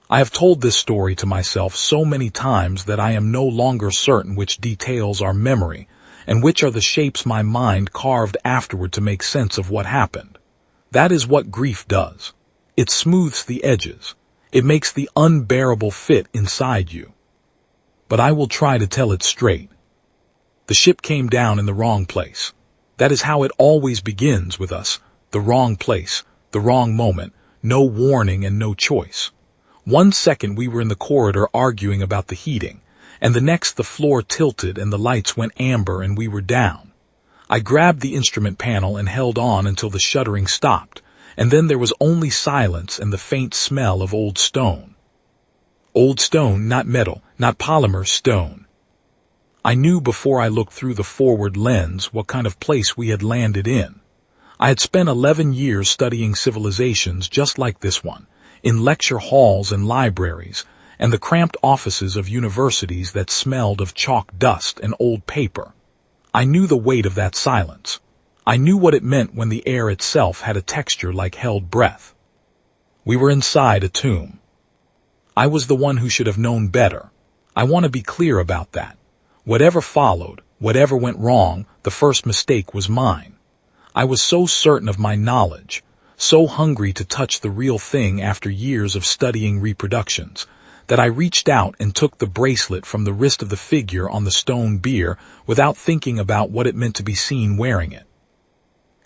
I have told this story to myself so many times that I am no longer certain which details are memory and which are the shapes my mind carved afterward to make sense of what happened. That is what grief does. It smooths the edges. It makes the unbearable fit inside you. But I will try to tell it straight. The ship came down in the wrong place. That is how it always begins with us. The wrong place, the wrong moment, no warning and no choice. 1 second we were in the corridor arguing about the heating, and the next the floor tilted and the lights went amber and we were down. I grabbed the instrument panel and held on until the shuddering stopped, and then there was only silence and the faint smell of old stone. Old stone, not metal, not polymer, stone. I knew before I looked through the forward lens what kind of place we had landed in. I had spent 11 years studying civilizations just like this one, in lecture halls and libraries, and the cramped offices of universities that smelled of chalk dust and old paper. I knew the weight of that silence. I knew what it meant when the air itself had a texture like held breath. We were inside a tomb. I was the one who should have known better. I want to be clear about that. Whatever followed, whatever went wrong, the first mistake was mine. I was so certain of my knowledge, so hungry to touch the real thing after years of studying reproductions, that I reached out and took the bracelet from the wrist of the figure on the stone bier without thinking about what it meant to be seen wearing it.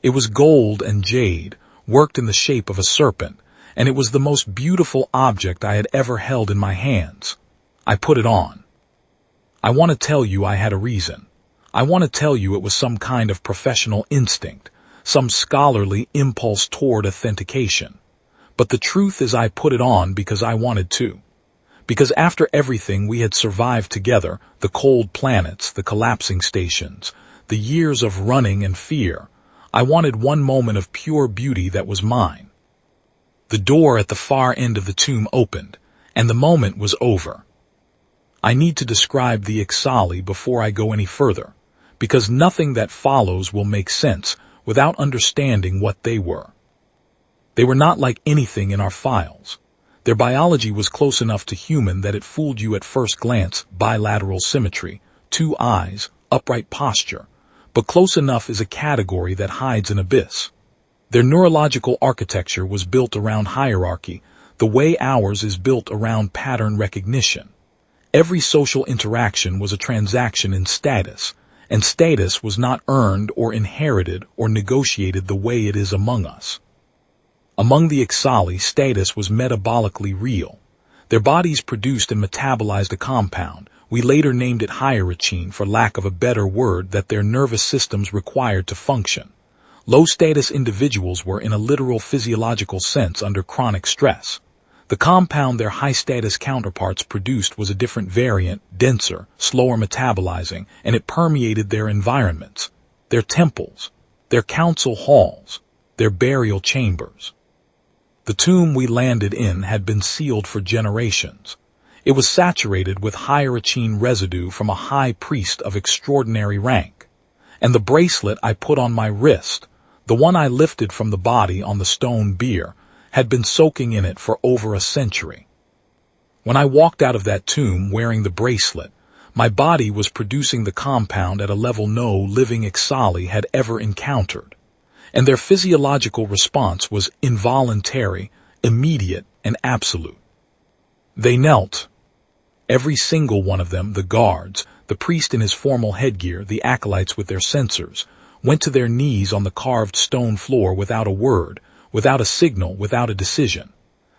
It was gold and jade, worked in the shape of a serpent, and it was the most beautiful object I had ever held in my hands. I put it on. I want to tell you I had a reason. I want to tell you it was some kind of professional instinct, some scholarly impulse toward authentication. But the truth is I put it on because I wanted to. Because after everything we had survived together, the cold planets, the collapsing stations, the years of running and fear, I wanted one moment of pure beauty that was mine. The door at the far end of the tomb opened, and the moment was over. I need to describe the Ixali before I go any further, because nothing that follows will make sense without understanding what they were. They were not like anything in our files. Their biology was close enough to human that it fooled you at first glance: bilateral symmetry, 2 eyes, upright posture, but close enough is a category that hides an abyss. Their neurological architecture was built around hierarchy, the way ours is built around pattern recognition. Every social interaction was a transaction in status, and status was not earned or inherited or negotiated the way it is among us. Among the Ixali, status was metabolically real. Their bodies produced and metabolized a compound. We later named it hierarchine for lack of a better word that their nervous systems required to function. Low-status individuals were in a literal physiological sense under chronic stress. The compound their high-status counterparts produced was a different variant, denser, slower metabolizing, and it permeated their environments, their temples, their council halls, their burial chambers. The tomb we landed in had been sealed for generations. It was saturated with hierarchine residue from a high priest of extraordinary rank. And the bracelet I put on my wrist, the one I lifted from the body on the stone bier, had been soaking in it for over a century. When I walked out of that tomb wearing the bracelet, my body was producing the compound at a level no living Ixali had ever encountered, and their physiological response was involuntary, immediate, and absolute. They knelt. Every single one of them, the guards, the priest in his formal headgear, the acolytes with their censers, went to their knees on the carved stone floor without a word, without a signal, without a decision.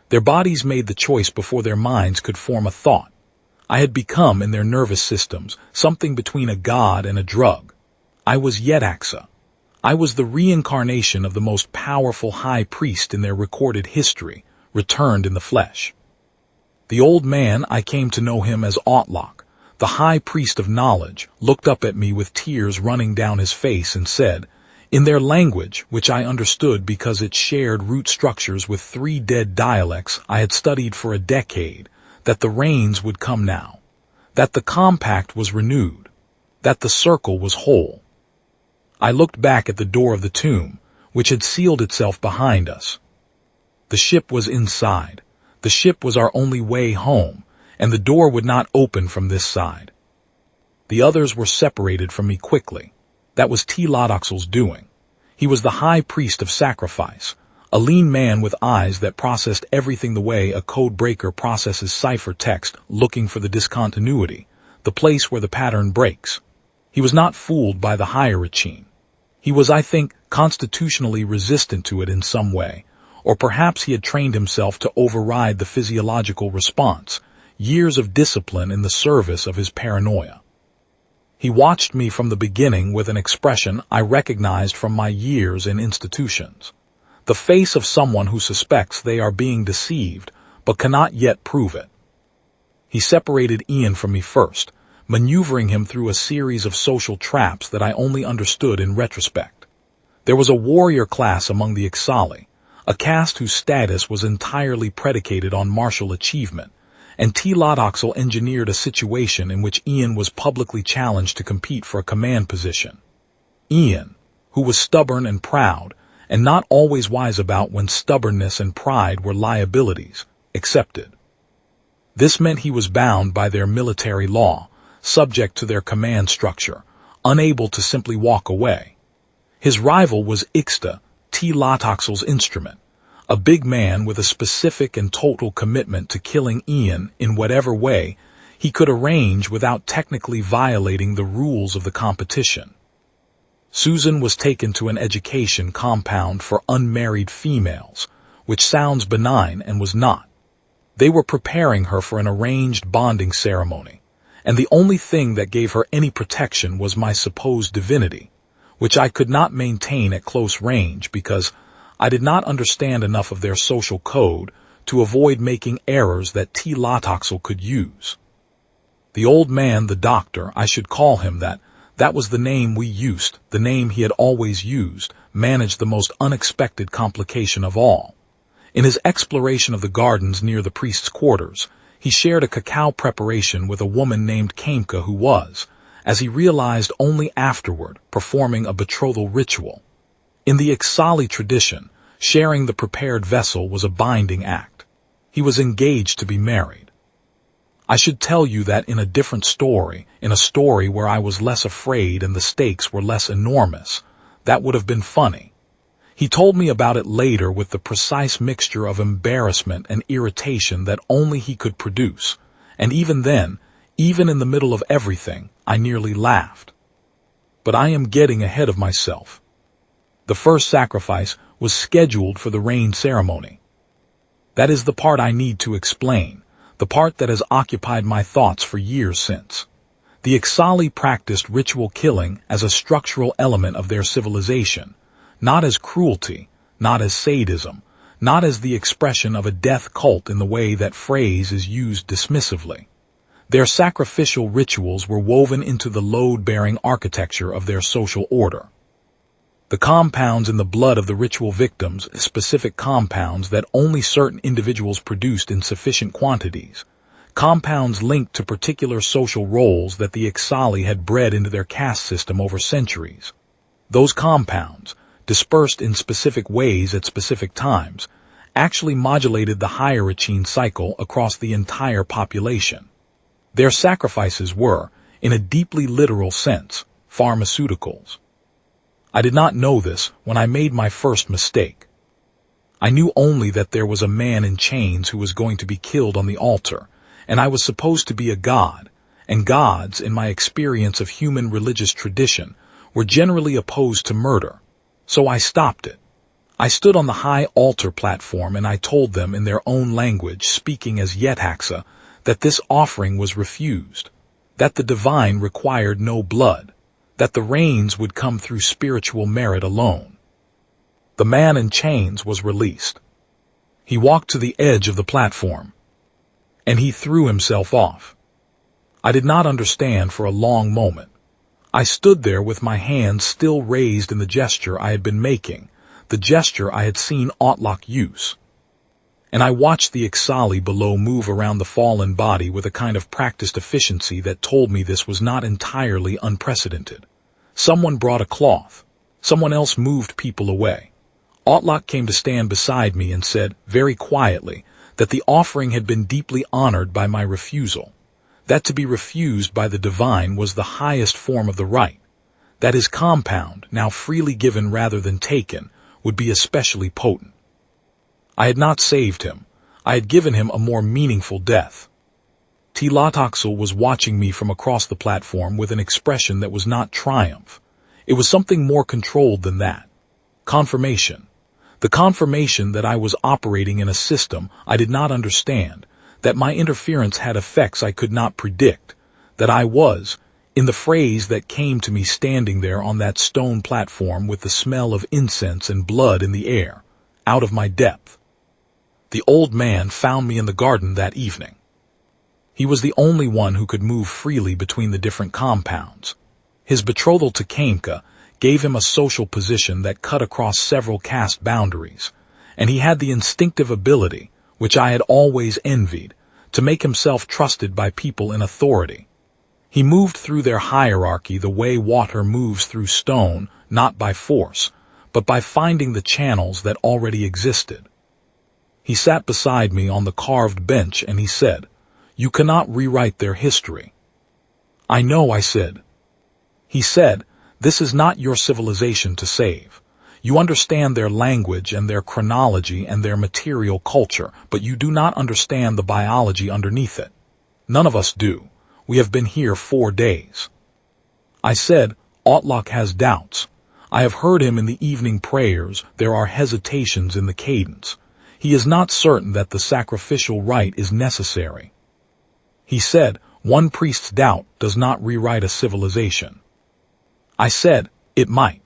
Their bodies made the choice before their minds could form a thought. I had become, in their nervous systems, something between a god and a drug. I was Yetaxa. I was the reincarnation of the most powerful high priest in their recorded history, returned in the flesh. The old man, I came to know him as Autlach, the high priest of knowledge, looked up at me with tears running down his face and said, in their language, which I understood because it shared root structures with 3 dead dialects I had studied for a decade, that the rains would come now, that the compact was renewed, that the circle was whole. I looked back at the door of the tomb, which had sealed itself behind us. The ship was inside. The ship was our only way home, and the door would not open from this side. The others were separated from me quickly. That was Ixali's doing. He was the high priest of sacrifice, a lean man with eyes that processed everything the way a code breaker processes cipher text, looking for the discontinuity, the place where the pattern breaks. He was not fooled by the hierarchy. He was, I think, constitutionally resistant to it in some way, or perhaps he had trained himself to override the physiological response, years of discipline in the service of his paranoia. He watched me from the beginning with an expression I recognized from my years in institutions. The face of someone who suspects they are being deceived, but cannot yet prove it. He separated Ian from me first, maneuvering him through a series of social traps that I only understood in retrospect. There was a warrior class among the Ixali, a caste whose status was entirely predicated on martial achievement, and Ixali engineered a situation in which Ian was publicly challenged to compete for a command position. Ian, who was stubborn and proud, and not always wise about when stubbornness and pride were liabilities, accepted. This meant he was bound by their military law, subject to their command structure, unable to simply walk away. His rival was Ixali's instrument, a big man with a specific and total commitment to killing Ian in whatever way he could arrange without technically violating the rules of the competition. Susan was taken to an education compound for unmarried females, which sounds benign and was not. They were preparing her for an arranged bonding ceremony, and the only thing that gave her any protection was my supposed divinity, which I could not maintain at close range because I did not understand enough of their social code to avoid making errors that Ixali could use. The old man, the doctor, I should call him that was the name we used, the name he had always used, managed the most unexpected complication of all. In his exploration of the gardens near the priest's quarters, he shared a cacao preparation with a woman named Kamka who was, as he realized only afterward, performing a betrothal ritual. In the Ixali tradition, sharing the prepared vessel was a binding act. He was engaged to be married. I should tell you that in a different story, in a story where I was less afraid and the stakes were less enormous, that would have been funny. He told me about it later with the precise mixture of embarrassment and irritation that only he could produce, and even then, even in the middle of everything, I nearly laughed. But I am getting ahead of myself. The first sacrifice was scheduled for the rain ceremony. That is the part I need to explain, the part that has occupied my thoughts for years since. The Ixali practiced ritual killing as a structural element of their civilization, not as cruelty, not as sadism, not as the expression of a death cult in the way that phrase is used dismissively. Their sacrificial rituals were woven into the load-bearing architecture of their social order. The compounds in the blood of the ritual victims, specific compounds that only certain individuals produced in sufficient quantities, compounds linked to particular social roles that the Ixali had bred into their caste system over centuries. Those compounds, dispersed in specific ways at specific times, actually modulated the hierarchy cycle across the entire population. Their sacrifices were, in a deeply literal sense, pharmaceuticals. I did not know this when I made my first mistake. I knew only that there was a man in chains who was going to be killed on the altar, and I was supposed to be a god, and gods, in my experience of human religious tradition, were generally opposed to murder. So I stopped it. I stood on the high altar platform and I told them in their own language, speaking as Yethaxa, that this offering was refused, that the divine required no blood, that the rains would come through spiritual merit alone. The man in chains was released. He walked to the edge of the platform, and he threw himself off. I did not understand for a long moment. I stood there with my hands still raised in the gesture I had been making, the gesture I had seen Otlak use. And I watched the Ixali below move around the fallen body with a kind of practiced efficiency that told me this was not entirely unprecedented. Someone brought a cloth. Someone else moved people away. Otlak came to stand beside me and said, very quietly, that the offering had been deeply honored by my refusal, that to be refused by the divine was the highest form of the right, that his compound, now freely given rather than taken, would be especially potent. I had not saved him. I had given him a more meaningful death. Tlotoxl was watching me from across the platform with an expression that was not triumph. It was something more controlled than that. Confirmation. The confirmation that I was operating in a system I did not understand, that my interference had effects I could not predict, that I was, in the phrase that came to me standing there on that stone platform with the smell of incense and blood in the air, out of my depth. The old man found me in the garden that evening. He was the only one who could move freely between the different compounds. His betrothal to Kamka gave him a social position that cut across several caste boundaries, and he had the instinctive ability, which I had always envied, to make himself trusted by people in authority. He moved through their hierarchy the way water moves through stone, not by force, but by finding the channels that already existed. He sat beside me on the carved bench and he said, "You cannot rewrite their history." "I know," I said. He said, "This is not your civilization to save. You understand their language and their chronology and their material culture, but you do not understand the biology underneath it. None of us do. We have been here 4 days." I said, "Otlok has doubts. I have heard him in the evening prayers. There are hesitations in the cadence. He is not certain that the sacrificial rite is necessary." He said, "One priest's doubt does not rewrite a civilization." I said, "It might.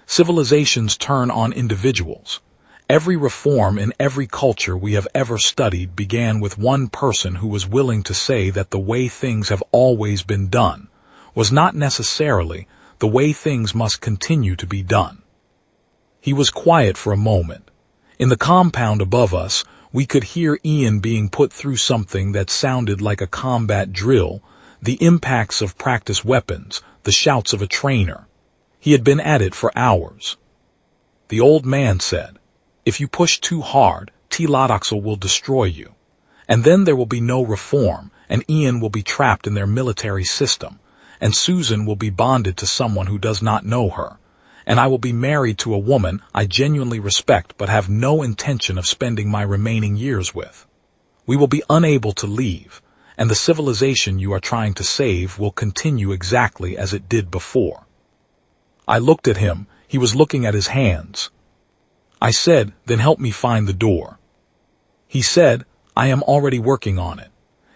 Civilizations turn on individuals. Every reform in every culture we have ever studied began with one person who was willing to say that the way things have always been done was not necessarily the way things must continue to be done." He was quiet for a moment. In the compound above us, we could hear Ian being put through something that sounded like a combat drill, the impacts of practice weapons, the shouts of a trainer. He had been at it for hours. The old man said, "If you push too hard, Tlotoxl will destroy you. And then there will be no reform, and Ian will be trapped in their military system, and Susan will be bonded to someone who does not know her, and I will be married to a woman I genuinely respect but have no intention of spending my remaining years with. We will be unable to leave, and the civilization you are trying to save will continue exactly as it did before." I looked at him. He was looking at his hands. I said, "Then help me find the door." He said, "I am already working on it."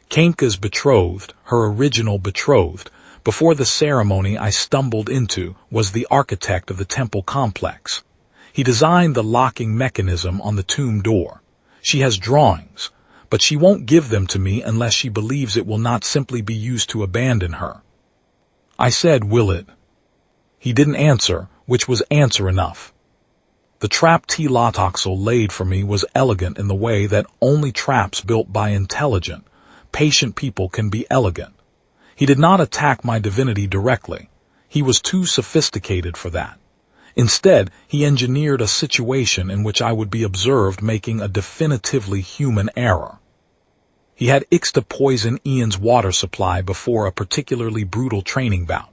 Kamka's betrothed, her original betrothed, before the ceremony I stumbled into, was the architect of the temple complex. He designed the locking mechanism on the tomb door. She has drawings, but she won't give them to me unless she believes it will not simply be used to abandon her. I said, "Will it?" He didn't answer, which was answer enough. The trap Tlotoxl laid for me was elegant in the way that only traps built by intelligent, patient people can be elegant. He did not attack my divinity directly. He was too sophisticated for that. Instead, he engineered a situation in which I would be observed making a definitively human error. He had Ixta poison Ian's water supply before a particularly brutal training bout.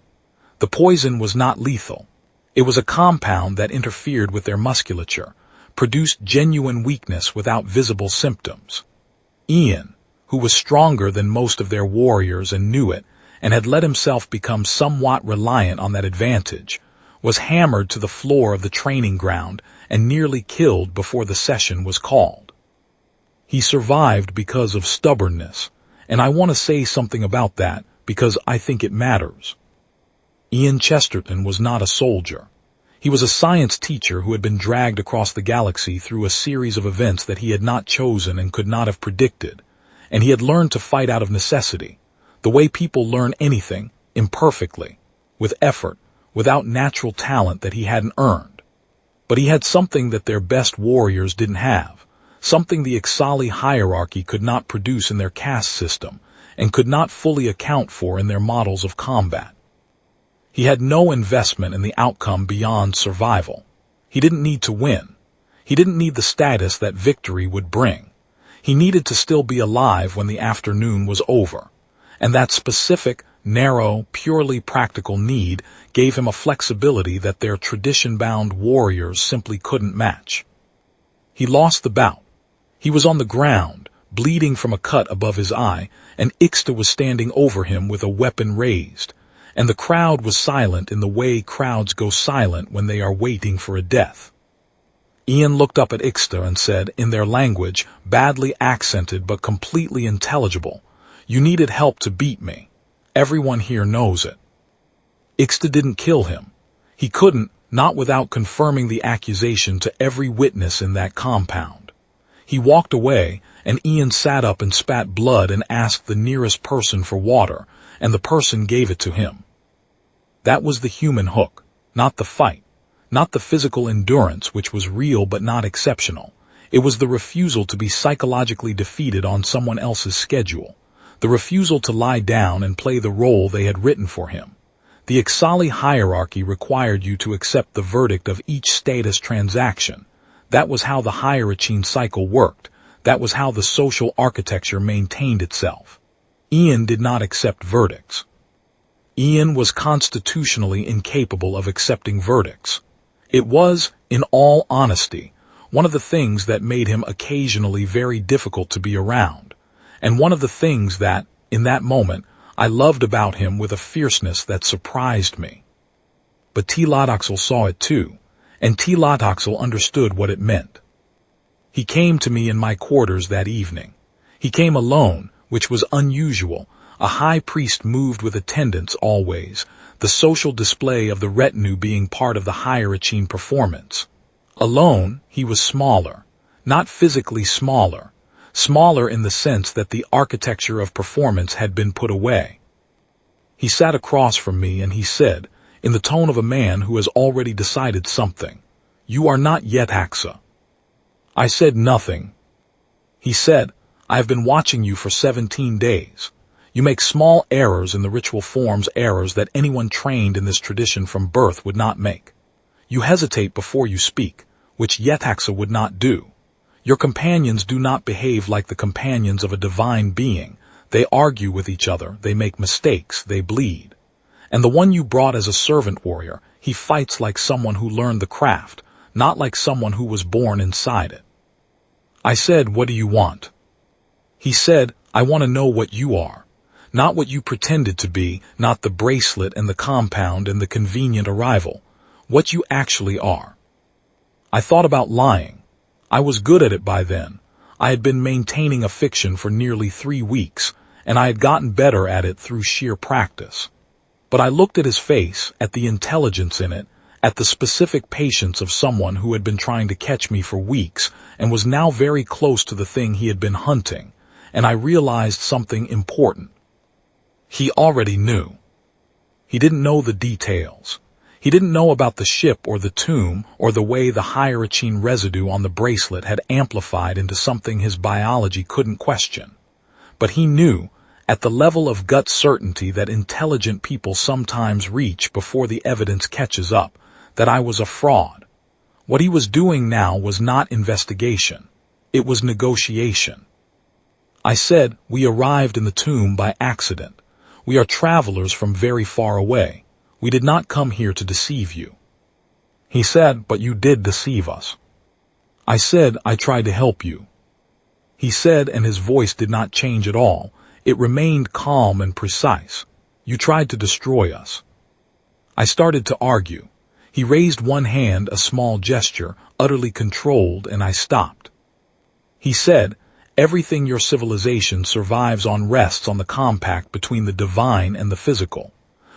The poison was not lethal. It was a compound that interfered with their musculature, produced genuine weakness without visible symptoms. Ian, who was stronger than most of their warriors and knew it, and had let himself become somewhat reliant on that advantage, was hammered to the floor of the training ground and nearly killed before the session was called. He survived because of stubbornness, and I want to say something about that because I think it matters. Ian Chesterton was not a soldier. He was a science teacher who had been dragged across the galaxy through a series of events that he had not chosen and could not have predicted, and he had learned to fight out of necessity, the way people learn anything, imperfectly, with effort, without natural talent that he hadn't earned. But he had something that their best warriors didn't have, something the Ixali hierarchy could not produce in their caste system, and could not fully account for in their models of combat. He had no investment in the outcome beyond survival. He didn't need to win. He didn't need the status that victory would bring. He needed to still be alive when the afternoon was over. And that specific, narrow, purely practical need gave him a flexibility that their tradition-bound warriors simply couldn't match. He lost the bout. He was on the ground, bleeding from a cut above his eye, and Ixta was standing over him with a weapon raised. And the crowd was silent in the way crowds go silent when they are waiting for a death. Ian looked up at Ixta and said, in their language, badly accented but completely intelligible, "You needed help to beat me. Everyone here knows it." Ixta didn't kill him. He couldn't, not without confirming the accusation to every witness in that compound. He walked away, and Ian sat up and spat blood and asked the nearest person for water, and the person gave it to him. That was the human hook, not the fight, not the physical endurance which was real but not exceptional. It was the refusal to be psychologically defeated on someone else's schedule, the refusal to lie down and play the role they had written for him. The Ixali hierarchy required you to accept the verdict of each status transaction. That was how the hierarchy cycle worked. That was how the social architecture maintained itself. Ian did not accept verdicts. Ian was constitutionally incapable of accepting verdicts. It was, in all honesty, one of the things that made him occasionally very difficult to be around, and one of the things that, in that moment, I loved about him with a fierceness that surprised me. But Tlotoxl saw it too, and Tlotoxl understood what it meant. He came to me in my quarters that evening. He came alone, which was unusual. A high priest moved with attendants always, the social display of the retinue being part of the hierarchy performance. Alone, he was smaller, not physically smaller, smaller in the sense that the architecture of performance had been put away. He sat across from me and he said, in the tone of a man who has already decided something, "You are not yet Haxa." I said nothing. He said, "I have been watching you for 17 days. You make small errors in the ritual forms, errors that anyone trained in this tradition from birth would not make. You hesitate before you speak, which Yetaxa would not do. Your companions do not behave like the companions of a divine being. They argue with each other, they make mistakes, they bleed. And the one you brought as a servant warrior, he fights like someone who learned the craft, not like someone who was born inside it." I said, "What do you want?" He said, "I want to know what you are. Not what you pretended to be, not the bracelet and the compound and the convenient arrival. What you actually are." I thought about lying. I was good at it by then. I had been maintaining a fiction for nearly 3 weeks, and I had gotten better at it through sheer practice. But I looked at his face, at the intelligence in it, at the specific patience of someone who had been trying to catch me for weeks and was now very close to the thing he had been hunting, and I realized something important. He already knew. He didn't know the details. He didn't know about the ship or the tomb or the way the hierarchine residue on the bracelet had amplified into something his biology couldn't question. But he knew, at the level of gut certainty that intelligent people sometimes reach before the evidence catches up, that I was a fraud. What he was doing now was not investigation. It was negotiation. I said, "We arrived in the tomb by accident. We are travelers from very far away. We did not come here to deceive you." He said, "But you did deceive us." I said, "I tried to help you." He said, and his voice did not change at all. It remained calm and precise. "You tried to destroy us." I started to argue. He raised one hand, a small gesture, utterly controlled, and I stopped. He said, "Everything your civilization survives on rests on the compact between the divine and the physical.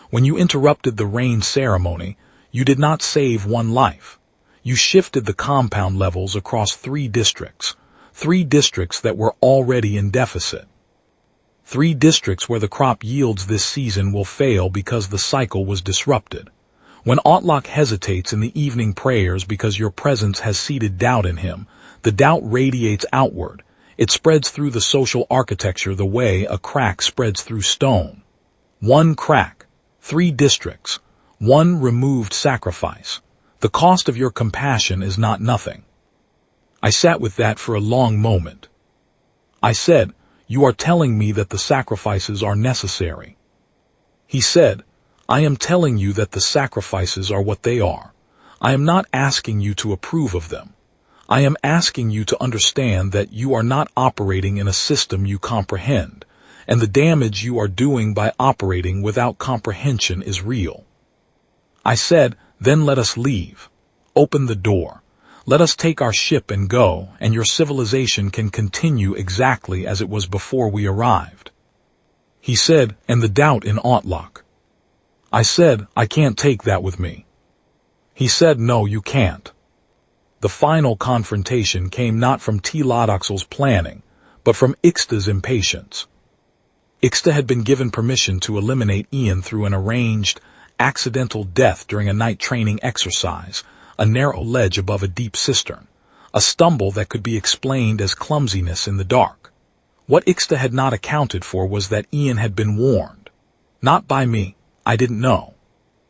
When you interrupted the rain ceremony, you did not save one life. You shifted the compound levels across 3 districts, 3 districts that were already in deficit. 3 districts where the crop yields this season will fail because the cycle was disrupted. When Otlok hesitates in the evening prayers because your presence has seeded doubt in him, the doubt radiates outward. It spreads through the social architecture the way a crack spreads through stone. 1 crack, 3 districts, 1 removed sacrifice. The cost of your compassion is not nothing." I sat with that for a long moment. I said, "You are telling me that the sacrifices are necessary." He said, "I am telling you that the sacrifices are what they are. I am not asking you to approve of them. I am asking you to understand that you are not operating in a system you comprehend, and the damage you are doing by operating without comprehension is real." I said, "Then let us leave. Open the door. Let us take our ship and go, and your civilization can continue exactly as it was before we arrived." He said, "And the doubt in Outlook." I said, "I can't take that with me." He said, "No, you can't." The final confrontation came not from Tlodoxal's planning, but from Ixta's impatience. Ixta had been given permission to eliminate Ian through an arranged, accidental death during a night training exercise, a narrow ledge above a deep cistern, a stumble that could be explained as clumsiness in the dark. What Ixta had not accounted for was that Ian had been warned. Not by me, I didn't know.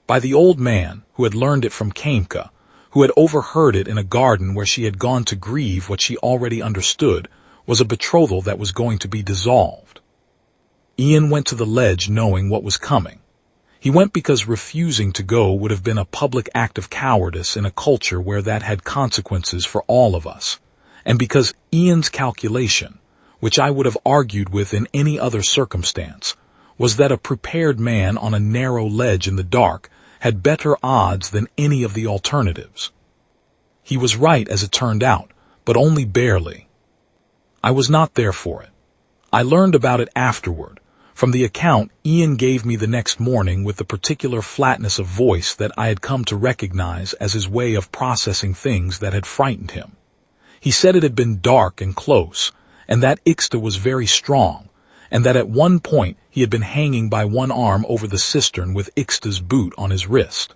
By the old man, who had learned it from Kamka, who had overheard it in a garden where she had gone to grieve what she already understood was a betrothal that was going to be dissolved. Ian went to the ledge knowing what was coming. He went because refusing to go would have been a public act of cowardice in a culture where that had consequences for all of us, and because Ian's calculation, which I would have argued with in any other circumstance, was that a prepared man on a narrow ledge in the dark had better odds than any of the alternatives. He was right as it turned out, but only barely. I was not there for it. I learned about it afterward, from the account Ian gave me the next morning with the particular flatness of voice that I had come to recognize as his way of processing things that had frightened him. He said it had been dark and close, and that Ixta was very strong, and that at one point he had been hanging by one arm over the cistern with Ixta's boot on his wrist.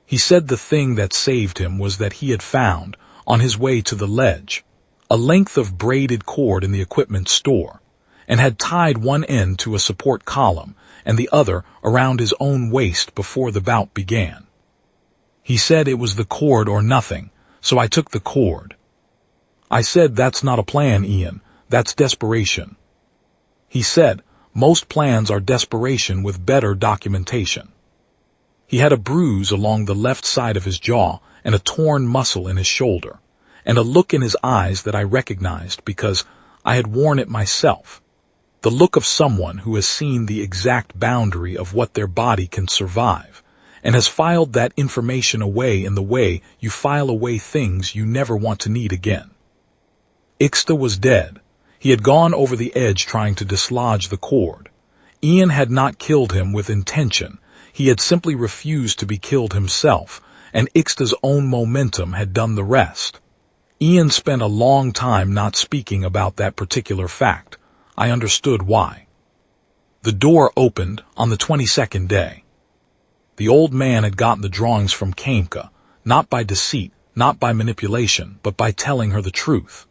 He said the thing that saved him was that he had found, on his way to the ledge, a length of braided cord in the equipment store, and had tied one end to a support column and the other around his own waist before the bout began. He said it was the cord or nothing, so I took the cord. I said, "That's not a plan, Ian, that's desperation." He said, "Most plans are desperation with better documentation." He had a bruise along the left side of his jaw and a torn muscle in his shoulder, and a look in his eyes that I recognized because I had worn it myself. The look of someone who has seen the exact boundary of what their body can survive, and has filed that information away in the way you file away things you never want to need again. Ixta was dead. He had gone over the edge trying to dislodge the cord. Ian had not killed him with intention. He had simply refused to be killed himself, and Ixta's own momentum had done the rest. Ian spent a long time not speaking about that particular fact. I understood why. The door opened on the 22nd day. The old man had gotten the drawings from Kamka, not by deceit, not by manipulation, but by telling her the truth.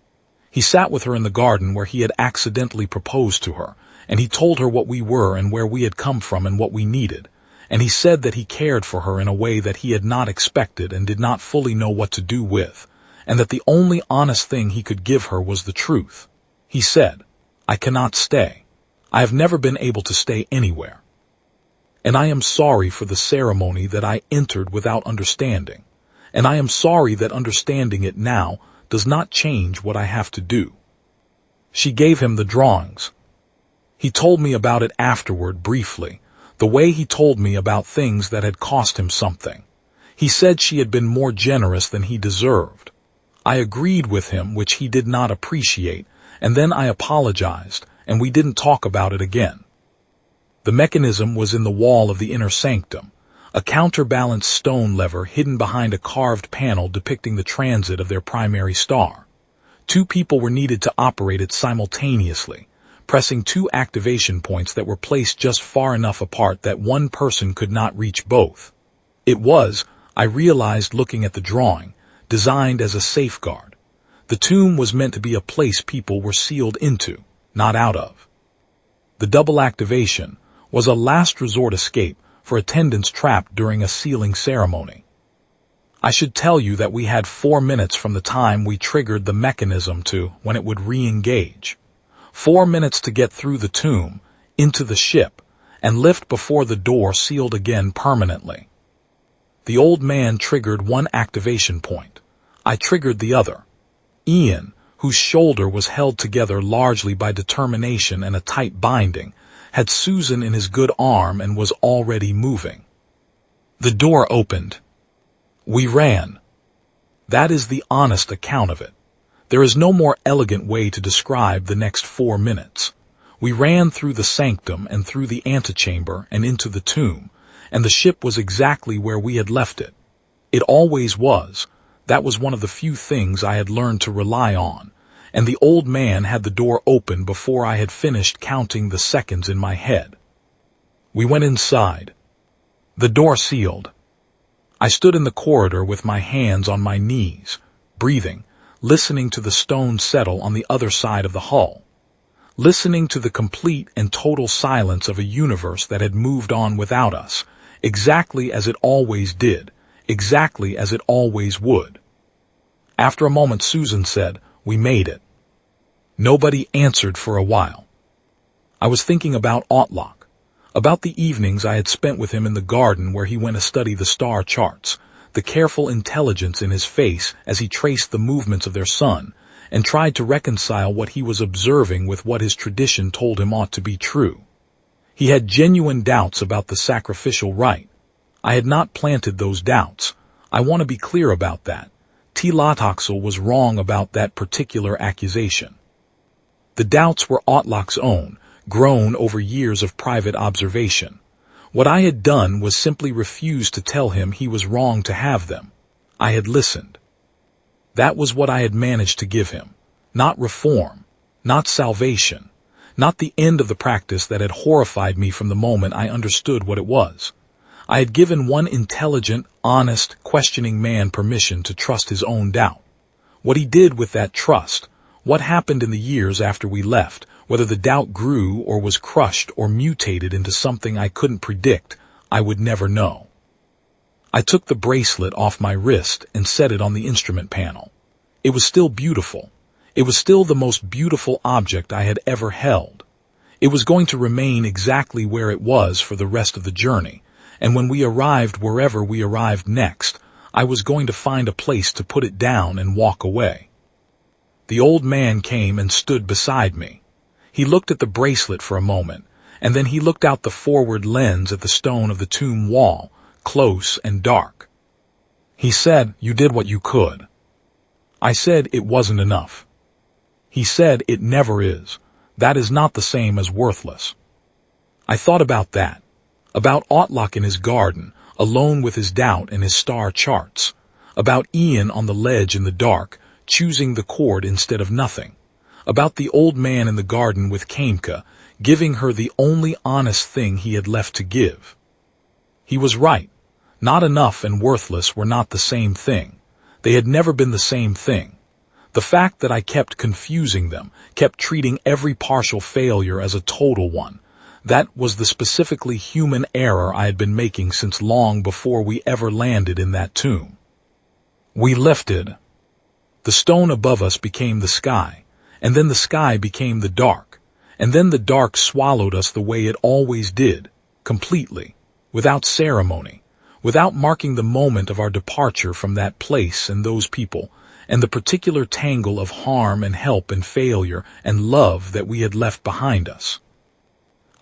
He sat with her in the garden where he had accidentally proposed to her, and he told her what we were and where we had come from and what we needed, and he said that he cared for her in a way that he had not expected and did not fully know what to do with, and that the only honest thing he could give her was the truth. He said, "I cannot stay. I have never been able to stay anywhere. And I am sorry for the ceremony that I entered without understanding, and I am sorry that understanding it now does not change what I have to do." She gave him the drawings. He told me about it afterward briefly, the way he told me about things that had cost him something. He said she had been more generous than he deserved. I agreed with him, which he did not appreciate, and then I apologized, and we didn't talk about it again. The mechanism was in the wall of the inner sanctum, a counterbalanced stone lever hidden behind a carved panel depicting the transit of their primary star. 2 people were needed to operate it simultaneously, pressing 2 activation points that were placed just far enough apart that one person could not reach both. It was, I realized looking at the drawing, designed as a safeguard. The tomb was meant to be a place people were sealed into, not out of. The double activation was a last resort escape for attendants trapped during a sealing ceremony. I should tell you that we had 4 minutes from the time we triggered the mechanism to when it would re-engage. 4 minutes to get through the tomb, into the ship, and lift before the door sealed again permanently. The old man triggered one activation point. I triggered the other. Ian, whose shoulder was held together largely by determination and a tight binding, had Susan in his good arm and was already moving. The door opened. We ran. That is the honest account of it. There is no more elegant way to describe the next 4 minutes. We ran through the sanctum and through the antechamber and into the tomb, and the ship was exactly where we had left it. It always was. That was one of the few things I had learned to rely on, and the old man had the door open before I had finished counting the seconds in my head. We went inside. The door sealed. I stood in the corridor with my hands on my knees, breathing, listening to the stone settle on the other side of the hull, listening to the complete and total silence of a universe that had moved on without us, exactly as it always did, exactly as it always would. After a moment, Susan said, "We made it." Nobody answered for a while. I was thinking about Otlock, about the evenings I had spent with him in the garden where he went to study the star charts, the careful intelligence in his face as he traced the movements of their sun, and tried to reconcile what he was observing with what his tradition told him ought to be true. He had genuine doubts about the sacrificial rite. I had not planted those doubts. I want to be clear about that. Ixali was wrong about that particular accusation. The doubts were Otlock's own, grown over years of private observation. What I had done was simply refuse to tell him he was wrong to have them. I had listened. That was what I had managed to give him. Not reform, not salvation, not the end of the practice that had horrified me from the moment I understood what it was. I had given one intelligent, honest, questioning man permission to trust his own doubt. What he did with that trust, what happened in the years after we left, whether the doubt grew or was crushed or mutated into something I couldn't predict, I would never know. I took the bracelet off my wrist and set it on the instrument panel. It was still beautiful. It was still the most beautiful object I had ever held. It was going to remain exactly where it was for the rest of the journey, and when we arrived wherever we arrived next, I was going to find a place to put it down and walk away. The old man came and stood beside me. He looked at the bracelet for a moment, and then he looked out the forward lens at the stone of the tomb wall, close and dark. He said, "You did what you could." I said it wasn't enough. He said it never is. That is not the same as worthless. I thought about that, about Otlock in his garden, alone with his doubt and his star charts, about Ian on the ledge in the dark, choosing the cord instead of nothing, about the old man in the garden with Kamka, giving her the only honest thing he had left to give. He was right. Not enough and worthless were not the same thing. They had never been the same thing. The fact that I kept confusing them, kept treating every partial failure as a total one, that was the specifically human error I had been making since long before we ever landed in that tomb. We lifted. The stone above us became the sky, and then the sky became the dark, and then the dark swallowed us the way it always did, completely, without ceremony, without marking the moment of our departure from that place and those people, and the particular tangle of harm and help and failure and love that we had left behind us.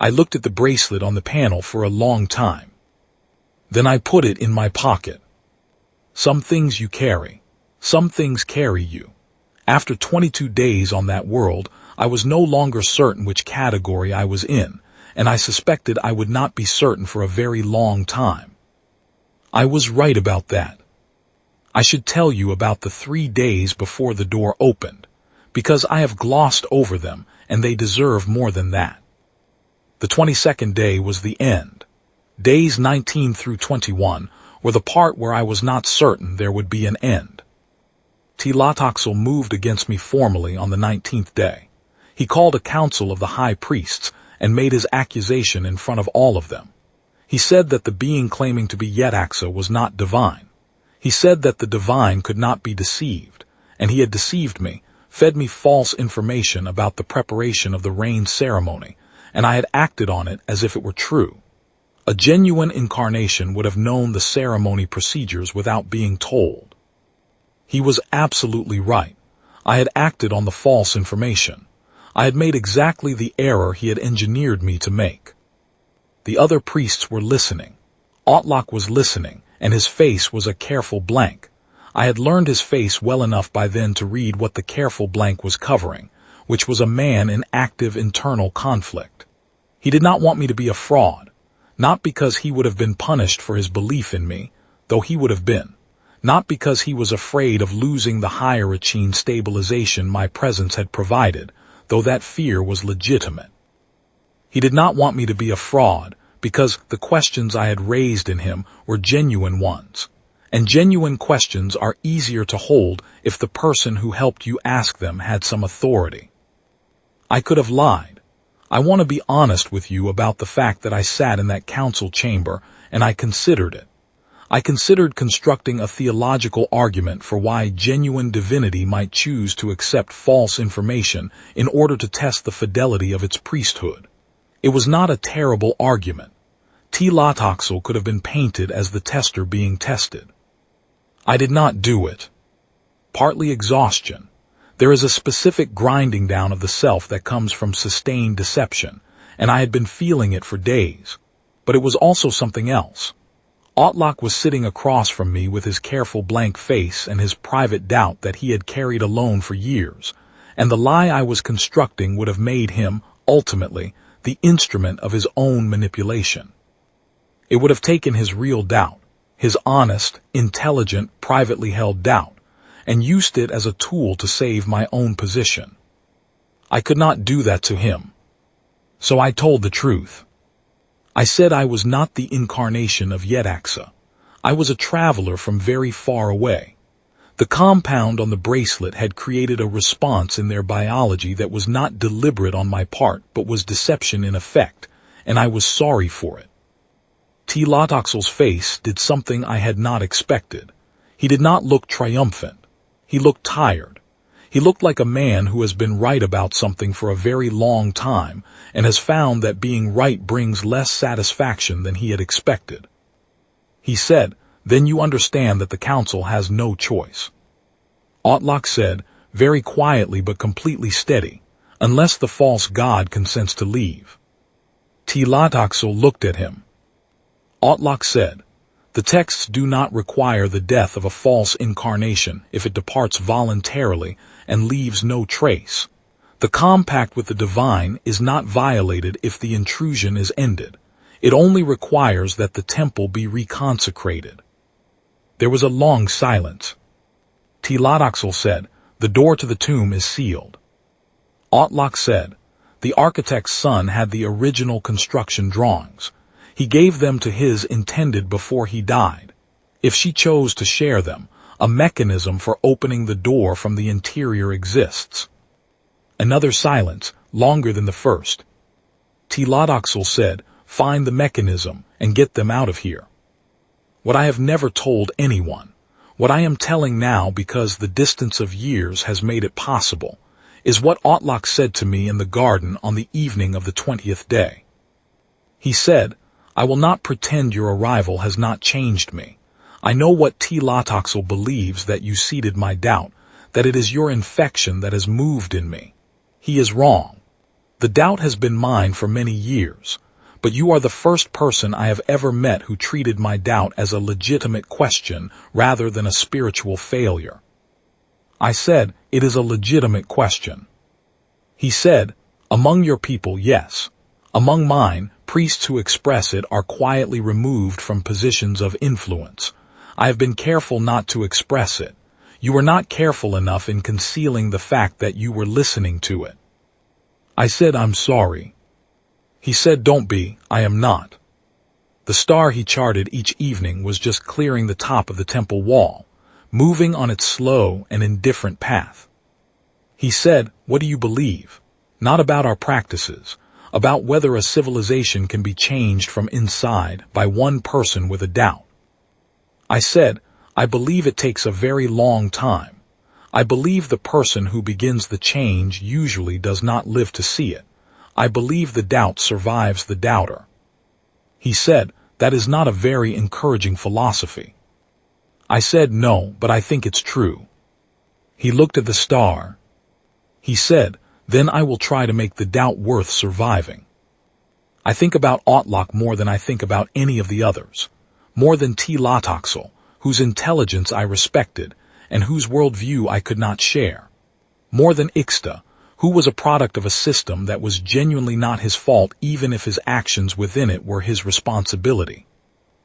I looked at the bracelet on the panel for a long time. Then I put it in my pocket. Some things you carry. Some things carry you. After 22 days on that world, I was no longer certain which category I was in, and I suspected I would not be certain for a very long time. I was right about that. I should tell you about the 3 days before the door opened, because I have glossed over them, and they deserve more than that. The 22nd day was the end. Days 19 through 21 were the part where I was not certain there would be an end. Ixali moved against me formally on the 19th day. He called a council of the high priests and made his accusation in front of all of them. He said that the being claiming to be Yetaxa was not divine. He said that the divine could not be deceived, and he had deceived me, fed me false information about the preparation of the rain ceremony, and I had acted on it as if it were true. A genuine incarnation would have known the ceremony procedures without being told. He was absolutely right. I had acted on the false information. I had made exactly the error he had engineered me to make. The other priests were listening. Otlak was listening, and his face was a careful blank. I had learned his face well enough by then to read what the careful blank was covering, which was a man in active internal conflict. He did not want me to be a fraud, not because he would have been punished for his belief in me, though he would have been, not because he was afraid of losing the hierarchine stabilization my presence had provided, though that fear was legitimate. He did not want me to be a fraud because the questions I had raised in him were genuine ones, and genuine questions are easier to hold if the person who helped you ask them had some authority. I could have lied. I want to be honest with you about the fact that I sat in that council chamber and I considered it. I considered constructing a theological argument for why genuine divinity might choose to accept false information in order to test the fidelity of its priesthood. It was not a terrible argument. Tlotoxl could have been painted as the tester being tested. I did not do it. Partly exhaustion. There is a specific grinding down of the self that comes from sustained deception, and I had been feeling it for days. But it was also something else. Otlak was sitting across from me with his careful blank face and his private doubt that he had carried alone for years, and the lie I was constructing would have made him, ultimately, the instrument of his own manipulation. It would have taken his real doubt, his honest, intelligent, privately held doubt, and used it as a tool to save my own position. I could not do that to him. So I told the truth. I said I was not the incarnation of Yetaxa. I was a traveler from very far away. The compound on the bracelet had created a response in their biology that was not deliberate on my part, but was deception in effect, and I was sorry for it. Tlotoxl's face did something I had not expected. He did not look triumphant. He looked tired. He looked like a man who has been right about something for a very long time and has found that being right brings less satisfaction than he had expected. He said, "Then you understand that the council has no choice." Otlak said, very quietly but completely steady, "Unless the false god consents to leave." Tlotoxl looked at him. Otlak said, "The texts do not require the death of a false incarnation if it departs voluntarily and leaves no trace. The compact with the divine is not violated if the intrusion is ended. It only requires that the temple be reconsecrated." There was a long silence. Tlotoxl said, "The door to the tomb is sealed." Otlak said, "The architect's son had the original construction drawings. He gave them to his intended before he died. If she chose to share them, a mechanism for opening the door from the interior exists." Another silence, longer than the first. Tlotoxl said, "Find the mechanism and get them out of here." What I have never told anyone, what I am telling now because the distance of years has made it possible, is what Otlak said to me in the garden on the evening of the 20th day. He said, "I will not pretend your arrival has not changed me. I know what Tlotoxl believes, that you seeded my doubt, that it is your infection that has moved in me. He is wrong. The doubt has been mine for many years, but you are the first person I have ever met who treated my doubt as a legitimate question rather than a spiritual failure." I said, "It is a legitimate question." He said, "Among your people, yes. Among mine, priests who express it are quietly removed from positions of influence. I have been careful not to express it. You were not careful enough in concealing the fact that you were listening to it." I said, "I'm sorry." He said, "Don't be, I am not." The star he charted each evening was just clearing the top of the temple wall, moving on its slow and indifferent path. He said, "What do you believe? Not about our practices, about whether a civilization can be changed from inside by one person with a doubt." I said, "I believe it takes a very long time. I believe the person who begins the change usually does not live to see it. I believe the doubt survives the doubter. He said, that is not a very encouraging philosophy. I said, no, but I think it's true. He looked at the star. He said, then I will try to make the doubt worth surviving. I think about Otlak more than I think about any of the others, more than Ixali, whose intelligence I respected and whose worldview I could not share, more than Ixta, who was a product of a system that was genuinely not his fault even if his actions within it were his responsibility,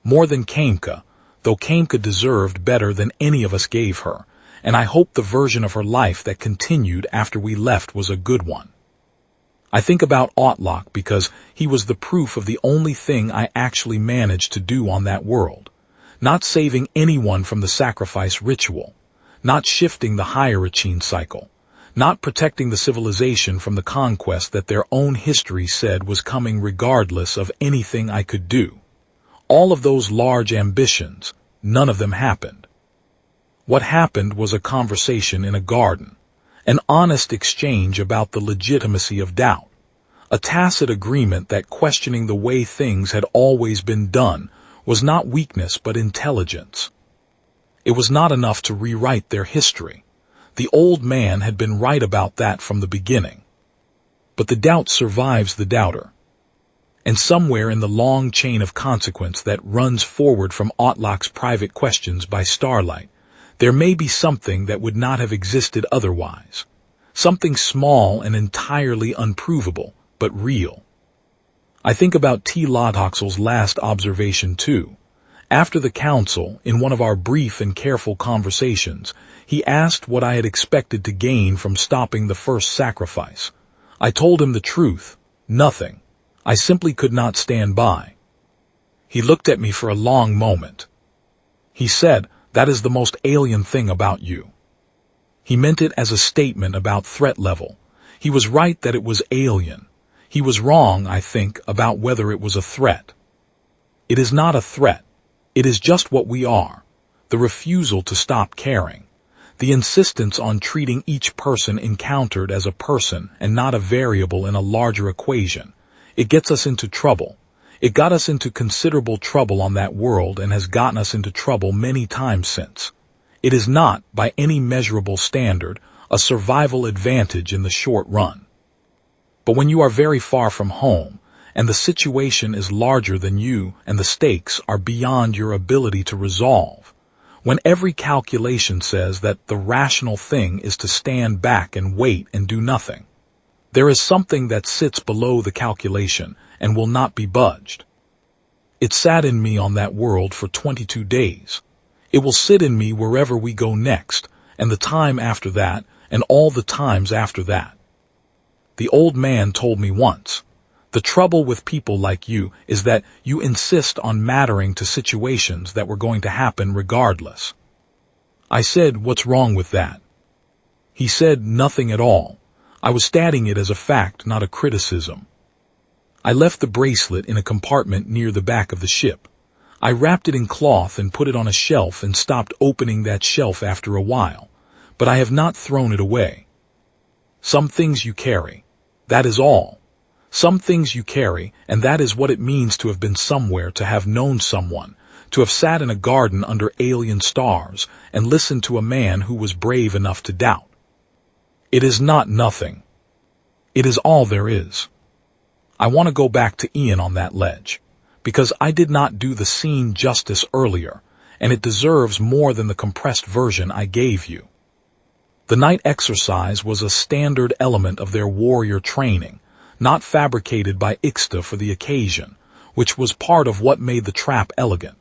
more than Kamka, though Kamka deserved better than any of us gave her, and I hope the version of her life that continued after we left was a good one. I think about Otlak because he was the proof of the only thing I actually managed to do on that world, not saving anyone from the sacrifice ritual, not shifting the hierarchy cycle, not protecting the civilization from the conquest that their own history said was coming regardless of anything I could do. All of those large ambitions, none of them happened. What happened was a conversation in a garden, an honest exchange about the legitimacy of doubt, a tacit agreement that questioning the way things had always been done was not weakness but intelligence. It was not enough to rewrite their history. The old man had been right about that from the beginning. But the doubt survives the doubter. And somewhere in the long chain of consequence that runs forward from Otlak's private questions by starlight, there may be something that would not have existed otherwise. Something small and entirely unprovable, but real. I think about Ixali's last observation too. After the council, in one of our brief and careful conversations, he asked what I had expected to gain from stopping the first sacrifice. I told him the truth, nothing. I simply could not stand by. He looked at me for a long moment. He said, that is the most alien thing about you. He meant it as a statement about threat level. He was right that it was alien. He was wrong, I think, about whether it was a threat. It is not a threat. It is just what we are. The refusal to stop caring. The insistence on treating each person encountered as a person and not a variable in a larger equation. It gets us into trouble. It got us into considerable trouble on that world and has gotten us into trouble many times since. It is not, by any measurable standard, a survival advantage in the short run. But when you are very far from home, and the situation is larger than you and the stakes are beyond your ability to resolve, when every calculation says that the rational thing is to stand back and wait and do nothing, there is something that sits below the calculation and will not be budged. It sat in me on that world for 22 days. It will sit in me wherever we go next, and the time after that, and all the times after that. The old man told me once, the trouble with people like you is that you insist on mattering to situations that were going to happen regardless. I said, what's wrong with that? He said, nothing at all. I was stating it as a fact, not a criticism. I left the bracelet in a compartment near the back of the ship. I wrapped it in cloth and put it on a shelf and stopped opening that shelf after a while, but I have not thrown it away. Some things you carry. That is all. Some things you carry, and that is what it means to have been somewhere, to have known someone, to have sat in a garden under alien stars and listened to a man who was brave enough to doubt. It is not nothing. It is all there is. I want to go back to Ian on that ledge, because I did not do the scene justice earlier, and it deserves more than the compressed version I gave you. The night exercise was a standard element of their warrior training, not fabricated by Ixta for the occasion, which was part of what made the trap elegant.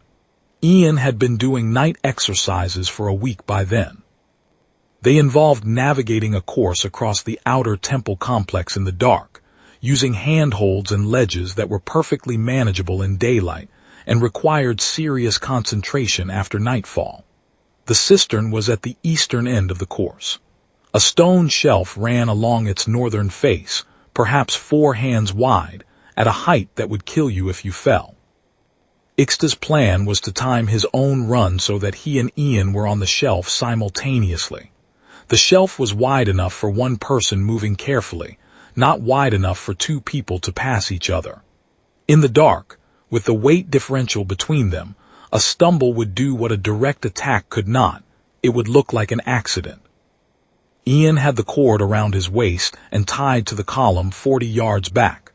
Ian had been doing night exercises for a week by then. They involved navigating a course across the outer temple complex in the dark, using handholds and ledges that were perfectly manageable in daylight and required serious concentration after nightfall. The cistern was at the eastern end of the course. A stone shelf ran along its northern face, perhaps 4 hands wide, at a height that would kill you if you fell. Ixta's plan was to time his own run so that he and Ian were on the shelf simultaneously. The shelf was wide enough for one person moving carefully, not wide enough for two people to pass each other. In the dark, with the weight differential between them, a stumble would do what a direct attack could not. It would look like an accident. Ian had the cord around his waist and tied to the column 40 yards back.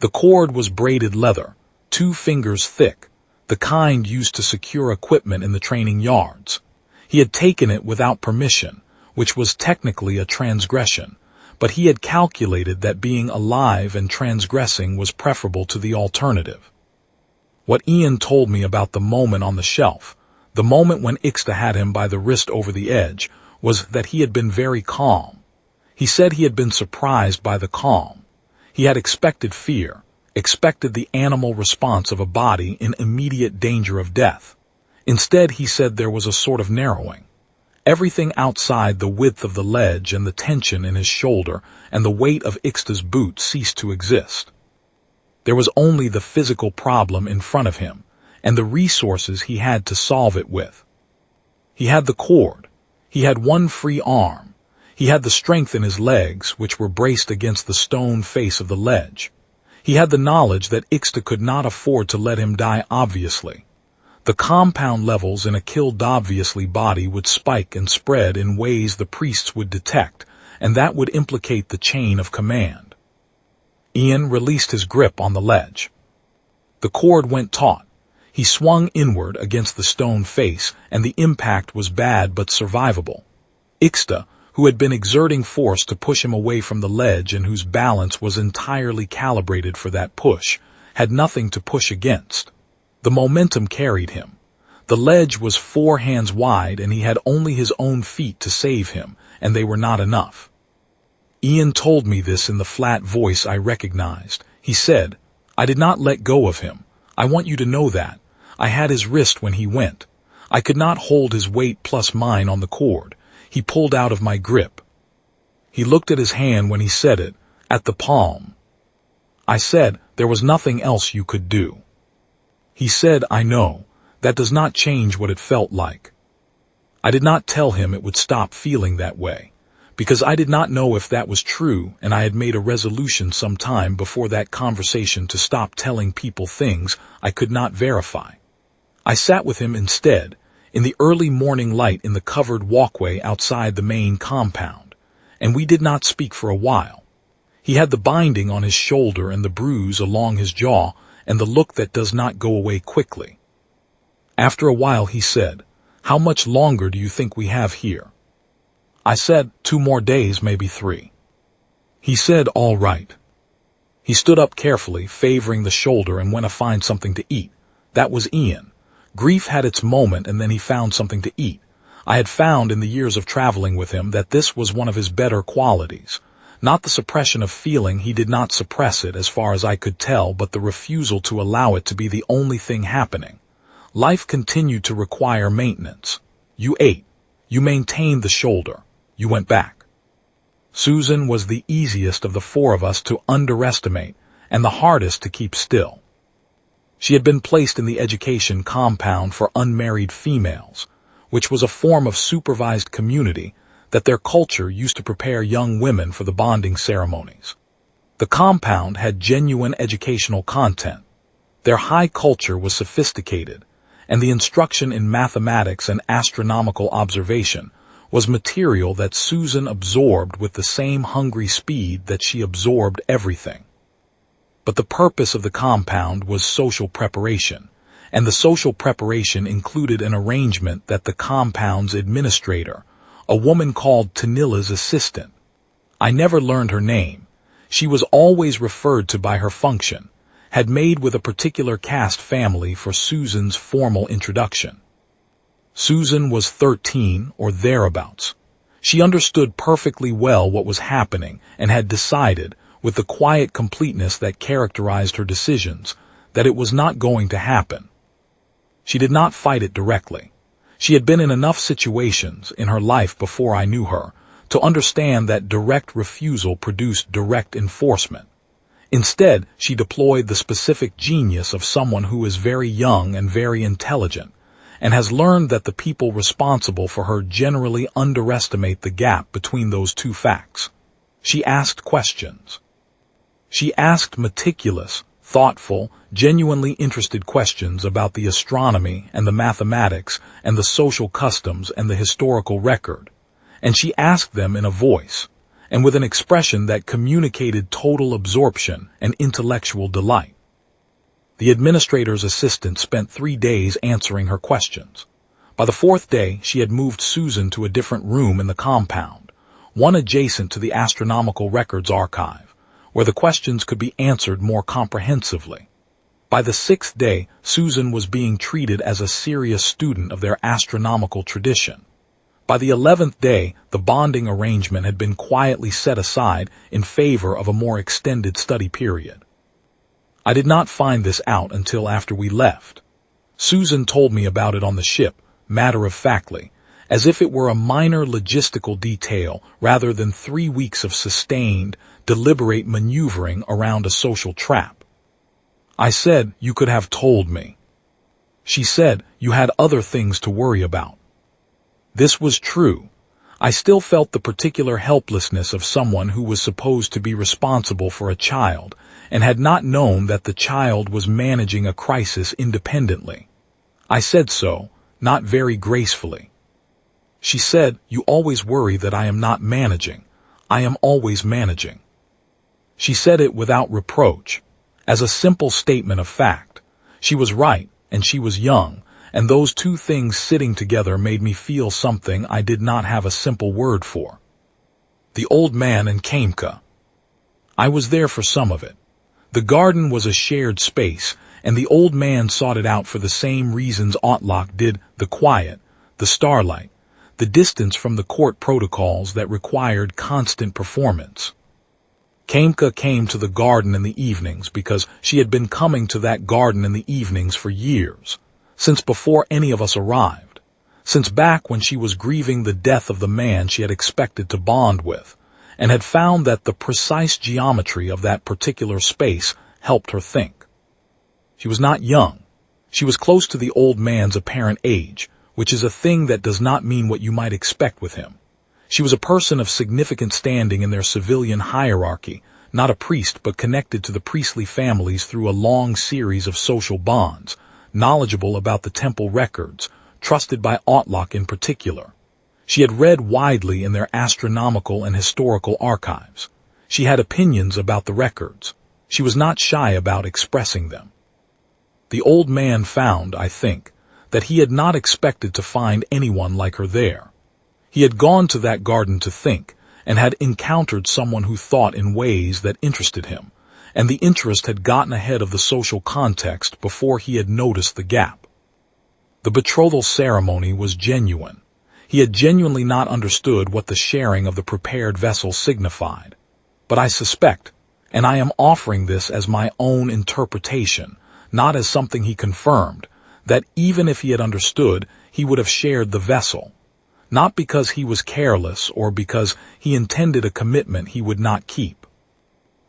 The cord was braided leather, 2 fingers thick, the kind used to secure equipment in the training yards. He had taken it without permission, which was technically a transgression, but he had calculated that being alive and transgressing was preferable to the alternative. What Ian told me about the moment on the shelf, the moment when Ixta had him by the wrist over the edge, was that he had been very calm. He said he had been surprised by the calm. He had expected fear, expected the animal response of a body in immediate danger of death. Instead, he said there was a sort of narrowing. Everything outside the width of the ledge and the tension in his shoulder and the weight of Ixta's boot ceased to exist. There was only the physical problem in front of him, and the resources he had to solve it with. He had the cord. He had one free arm. He had the strength in his legs, which were braced against the stone face of the ledge. He had the knowledge that Ixta could not afford to let him die obviously. The compound levels in a killed obviously body would spike and spread in ways the priests would detect, and that would implicate the chain of command. Ian released his grip on the ledge. The cord went taut. He swung inward against the stone face, and the impact was bad but survivable. Ixta, who had been exerting force to push him away from the ledge and whose balance was entirely calibrated for that push, had nothing to push against. The momentum carried him. The ledge was 4 hands wide and he had only his own feet to save him, and they were not enough. Ian told me this in the flat voice I recognized. He said, "I did not let go of him. I want you to know that. I had his wrist when he went. I could not hold his weight plus mine on the cord. He pulled out of my grip." He looked at his hand when he said it, at the palm. I said, "There was nothing else you could do." He said, "I know. That does not change what it felt like." I did not tell him it would stop feeling that way, because I did not know if that was true, and I had made a resolution some time before that conversation to stop telling people things I could not verify. I sat with him instead, in the early morning light in the covered walkway outside the main compound, and we did not speak for a while. He had the binding on his shoulder and the bruise along his jaw and the look that does not go away quickly. After a while he said, "How much longer do you think we have here?" I said, 2 more days, maybe 3. He said, "All right." He stood up carefully, favoring the shoulder, and went to find something to eat. That was Ian. Grief had its moment, and then he found something to eat. I had found in the years of traveling with him that this was one of his better qualities. Not the suppression of feeling, he did not suppress it as far as I could tell, but the refusal to allow it to be the only thing happening. Life continued to require maintenance. You ate. You maintained the shoulder. You went back. Susan was the easiest of the 4 of us to underestimate and the hardest to keep still. She had been placed in the education compound for unmarried females, which was a form of supervised community that their culture used to prepare young women for the bonding ceremonies. The compound had genuine educational content. Their high culture was sophisticated, and the instruction in mathematics and astronomical observation was material that Susan absorbed with the same hungry speed that she absorbed everything. But the purpose of the compound was social preparation, and the social preparation included an arrangement that the compound's administrator, a woman called Tanila's assistant. I never learned her name. She was always referred to by her function, had made with a particular caste family for Susan's formal introduction. Susan was 13 or thereabouts. She understood perfectly well what was happening and had decided, with the quiet completeness that characterized her decisions, that it was not going to happen. She did not fight it directly. She had been in enough situations in her life before I knew her to understand that direct refusal produced direct enforcement. Instead, she deployed the specific genius of someone who is very young and very intelligent, and has learned that the people responsible for her generally underestimate the gap between those two facts. She asked questions. She asked meticulous, thoughtful, genuinely interested questions about the astronomy and the mathematics and the social customs and the historical record, and she asked them in a voice, and with an expression that communicated total absorption and intellectual delight. The administrator's assistant spent 3 days answering her questions. By the 4th day, she had moved Susan to a different room in the compound, one adjacent to the astronomical records archive, where the questions could be answered more comprehensively. By the 6th day, Susan was being treated as a serious student of their astronomical tradition. By the 11th day, the bonding arrangement had been quietly set aside in favor of a more extended study period. I did not find this out until after we left. Susan told me about it on the ship, matter-of-factly, as if it were a minor logistical detail rather than 3 weeks of sustained, deliberate maneuvering around a social trap. I said, "You could have told me." She said, "You had other things to worry about." This was true. I still felt the particular helplessness of someone who was supposed to be responsible for a child and had not known that the child was managing a crisis independently. I said so, not very gracefully. She said, "You always worry that I am not managing. I am always managing." She said it without reproach, as a simple statement of fact. She was right, and she was young, and those two things sitting together made me feel something I did not have a simple word for. The old man and Kamka. I was there for some of it. The garden was a shared space, and the old man sought it out for the same reasons Otlock did: the quiet, the starlight, the distance from the court protocols that required constant performance. Kamka came to the garden in the evenings because she had been coming to that garden in the evenings for years, since before any of us arrived, since back when she was grieving the death of the man she had expected to bond with, and had found that the precise geometry of that particular space helped her think. She was not young. She was close to the old man's apparent age, which is a thing that does not mean what you might expect with him. She was a person of significant standing in their civilian hierarchy, not a priest but connected to the priestly families through a long series of social bonds, knowledgeable about the temple records, trusted by Otlock in particular. She had read widely in their astronomical and historical archives. She had opinions about the records. She was not shy about expressing them. The old man found, I think, that he had not expected to find anyone like her there. He had gone to that garden to think, and had encountered someone who thought in ways that interested him, and the interest had gotten ahead of the social context before he had noticed the gap. The betrothal ceremony was genuine. He had genuinely not understood what the sharing of the prepared vessel signified. But I suspect, and I am offering this as my own interpretation, not as something he confirmed, that even if he had understood, he would have shared the vessel, not because he was careless or because he intended a commitment he would not keep,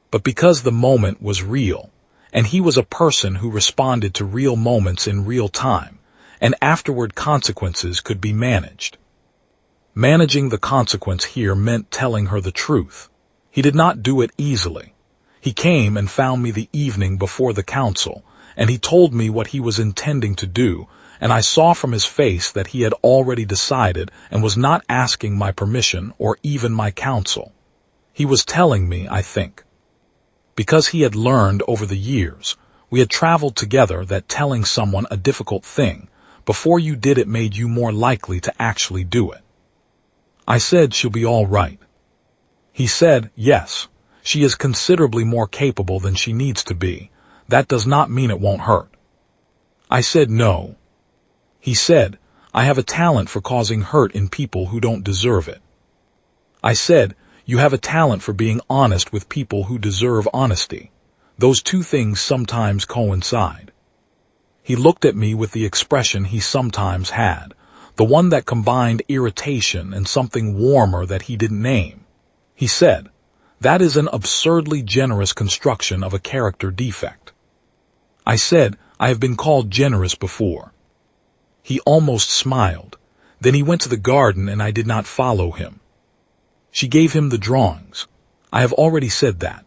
but because the moment was real, and he was a person who responded to real moments in real time, and afterward consequences could be managed. Managing the consequence here meant telling her the truth. He did not do it easily. He came and found me the evening before the council, and he told me what he was intending to do, and I saw from his face that he had already decided and was not asking my permission or even my counsel. He was telling me, I think, because he had learned over the years, we had traveled together, that telling someone a difficult thing before you did it made you more likely to actually do it. I said, "She'll be all right." He said, "Yes, she is considerably more capable than she needs to be. That does not mean it won't hurt." I said, "No." He said, "I have a talent for causing hurt in people who don't deserve it." I said, "You have a talent for being honest with people who deserve honesty. Those two things sometimes coincide." He looked at me with the expression he sometimes had, the one that combined irritation and something warmer that he didn't name. He said, "That is an absurdly generous construction of a character defect." I said, "I have been called generous before." He almost smiled. Then he went to the garden and I did not follow him. She gave him the drawings. I have already said that.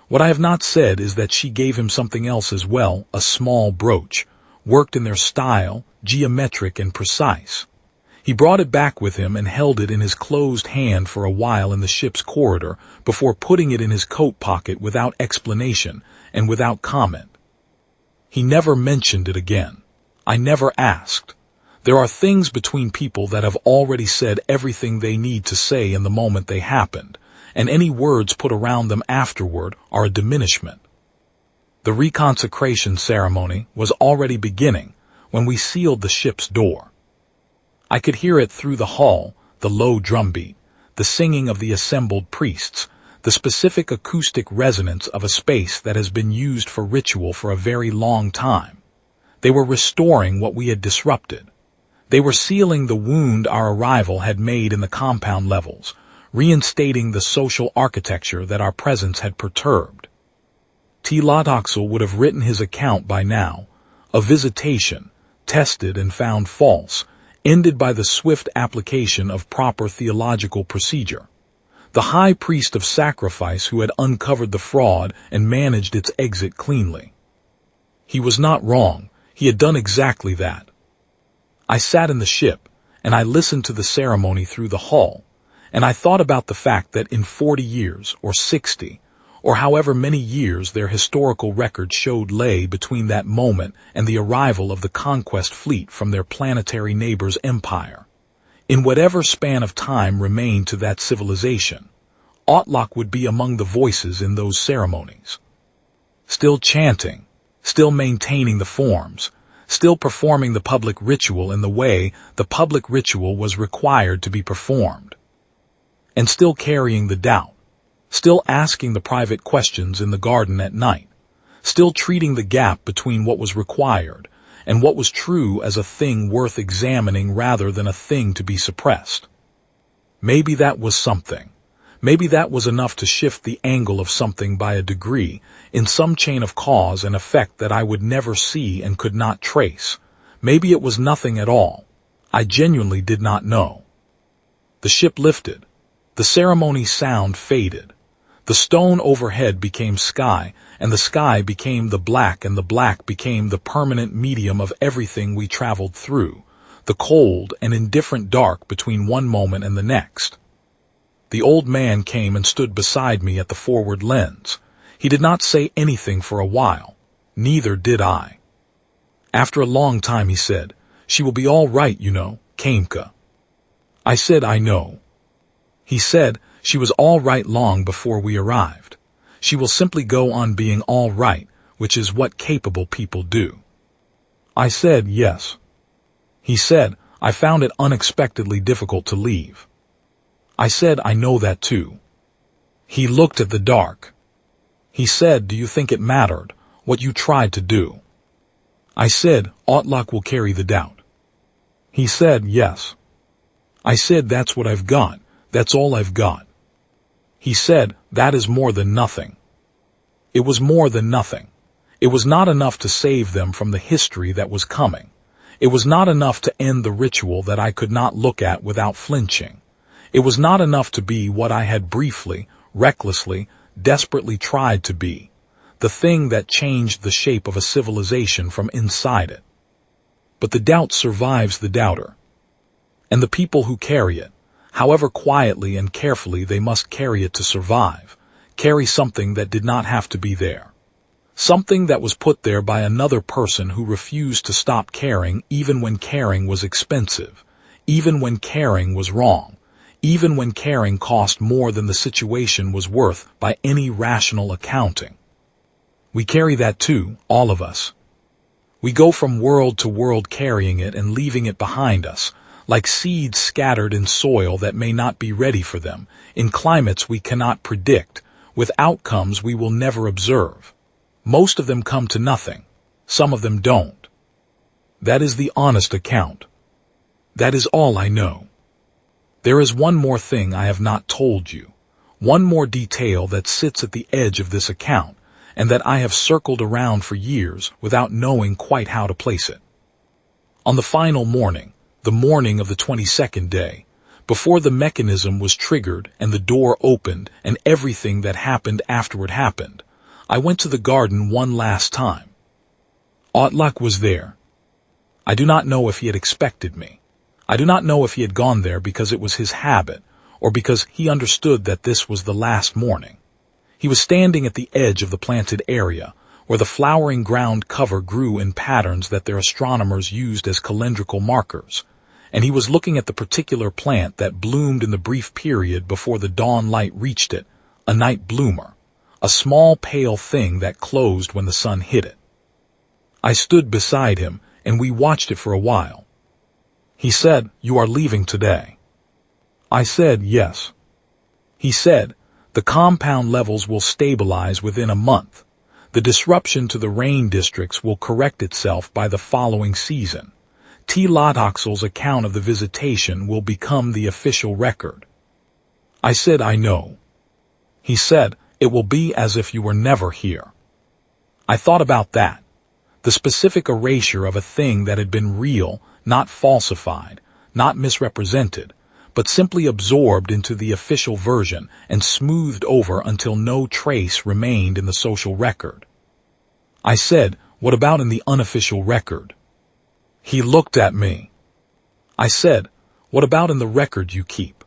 What I have not said is that she gave him something else as well, a small brooch, worked in their style, geometric and precise. He brought it back with him and held it in his closed hand for a while in the ship's corridor before putting it in his coat pocket without explanation and without comment. He never mentioned it again. I never asked. There are things between people that have already said everything they need to say in the moment they happened, and any words put around them afterward are a diminishment. The reconsecration ceremony was already beginning when we sealed the ship's door. I could hear it through the hall, the low drumbeat, the singing of the assembled priests, the specific acoustic resonance of a space that has been used for ritual for a very long time. They were restoring what we had disrupted. They were sealing the wound our arrival had made in the compound levels, reinstating the social architecture that our presence had perturbed. Tlatoxel would have written his account by now, a visitation, tested and found false, ended by the swift application of proper theological procedure. The high priest of sacrifice who had uncovered the fraud and managed its exit cleanly. He was not wrong. He had done exactly that. I sat in the ship, and I listened to the ceremony through the hall, and I thought about the fact that in 40 years, or 60, or however many years their historical record showed lay between that moment and the arrival of the conquest fleet from their planetary neighbor's empire. In whatever span of time remained to that civilization, Autloc would be among the voices in those ceremonies. Still chanting, still maintaining the forms, still performing the public ritual in the way the public ritual was required to be performed. And still carrying the doubt. Still asking the private questions in the garden at night, still treating the gap between what was required and what was true as a thing worth examining rather than a thing to be suppressed. Maybe that was something. Maybe that was enough to shift the angle of something by a degree in some chain of cause and effect that I would never see and could not trace. Maybe it was nothing at all. I genuinely did not know. The ship lifted. The ceremony sound faded. The stone overhead became sky, and the sky became the black, and the black became the permanent medium of everything we traveled through, the cold and indifferent dark between one moment and the next. The old man came and stood beside me at the forward lens. He did not say anything for a while. Neither did I. After a long time he said, "She will be all right, you know, Kamka." I said, "I know." He said, "She was all right long before we arrived. She will simply go on being all right, which is what capable people do." I said, "Yes." He said, "I found it unexpectedly difficult to leave." I said, "I know that too." He looked at the dark. He said, "Do you think it mattered, what you tried to do?" I said, "Autloc will carry the doubt." He said, "Yes." I said, "That's what I've got. That's all I've got." He said, "That is more than nothing." It was more than nothing. It was not enough to save them from the history that was coming. It was not enough to end the ritual that I could not look at without flinching. It was not enough to be what I had briefly, recklessly, desperately tried to be, the thing that changed the shape of a civilization from inside it. But the doubt survives the doubter. And the people who carry it, however quietly and carefully they must carry it to survive, carry something that did not have to be there. Something that was put there by another person who refused to stop caring even when caring was expensive, even when caring was wrong, even when caring cost more than the situation was worth by any rational accounting. We carry that too, all of us. We go from world to world carrying it and leaving it behind us, like seeds scattered in soil that may not be ready for them, in climates we cannot predict, with outcomes we will never observe. Most of them come to nothing. Some of them don't. That is the honest account. That is all I know. There is one more thing I have not told you, one more detail that sits at the edge of this account, and that I have circled around for years without knowing quite how to place it. On the final morning, the morning of the 22nd day, before the mechanism was triggered and the door opened and everything that happened afterward happened, I went to the garden one last time. Otlak was there. I do not know if he had expected me. I do not know if he had gone there because it was his habit, or because he understood that this was the last morning. He was standing at the edge of the planted area, where the flowering ground cover grew in patterns that their astronomers used as calendrical markers, and he was looking at the particular plant that bloomed in the brief period before the dawn light reached it, a night bloomer, a small pale thing that closed when the sun hit it. I stood beside him, and we watched it for a while. He said, "You are leaving today." I said, "Yes." He said, "The compound levels will stabilize within a month. The disruption to the rain districts will correct itself by the following season. T. Lotoxel's account of the visitation will become the official record." I said, "I know." He said, "It will be as if you were never here." I thought about that. The specific erasure of a thing that had been real, not falsified, not misrepresented, but simply absorbed into the official version and smoothed over until no trace remained in the social record. I said, "What about in the unofficial record?" He looked at me. I said, "What about in the record you keep?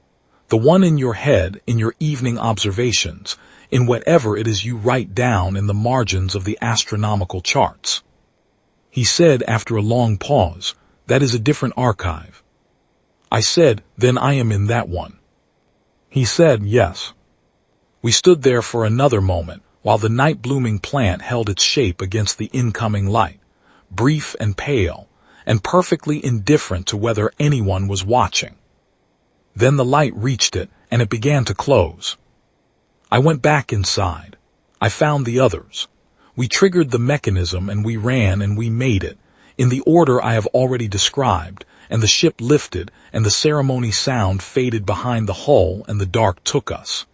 The one in your head, in your evening observations, in whatever it is you write down in the margins of the astronomical charts?" He said after a long pause, "That is a different archive." I said, "Then I am in that one." He said, "Yes." We stood there for another moment while the night-blooming plant held its shape against the incoming light, brief and pale, and perfectly indifferent to whether anyone was watching. Then the light reached it, and it began to close. I went back inside. I found the others. We triggered the mechanism and we ran and we made it, in the order I have already described, and the ship lifted and the ceremony sound faded behind the hull and the dark took us.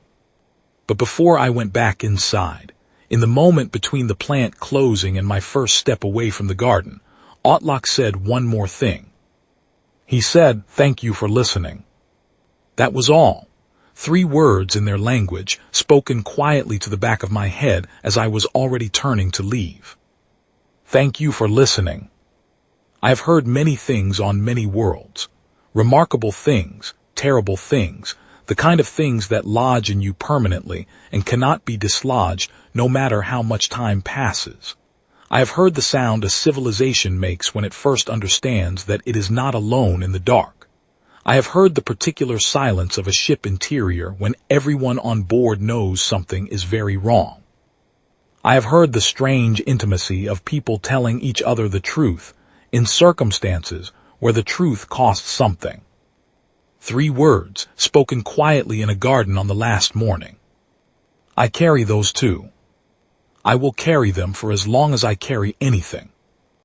But before I went back inside, in the moment between the plant closing and my first step away from the garden, Otlak said one more thing. He said, "Thank you for listening." That was all. 3 words in their language, spoken quietly to the back of my head as I was already turning to leave. Thank you for listening. I have heard many things on many worlds. Remarkable things, terrible things, the kind of things that lodge in you permanently and cannot be dislodged no matter how much time passes. I have heard the sound a civilization makes when it first understands that it is not alone in the dark. I have heard the particular silence of a ship interior when everyone on board knows something is very wrong. I have heard the strange intimacy of people telling each other the truth in circumstances where the truth costs something. 3 words, spoken quietly in a garden on the last morning. I carry those too. I will carry them for as long as I carry anything.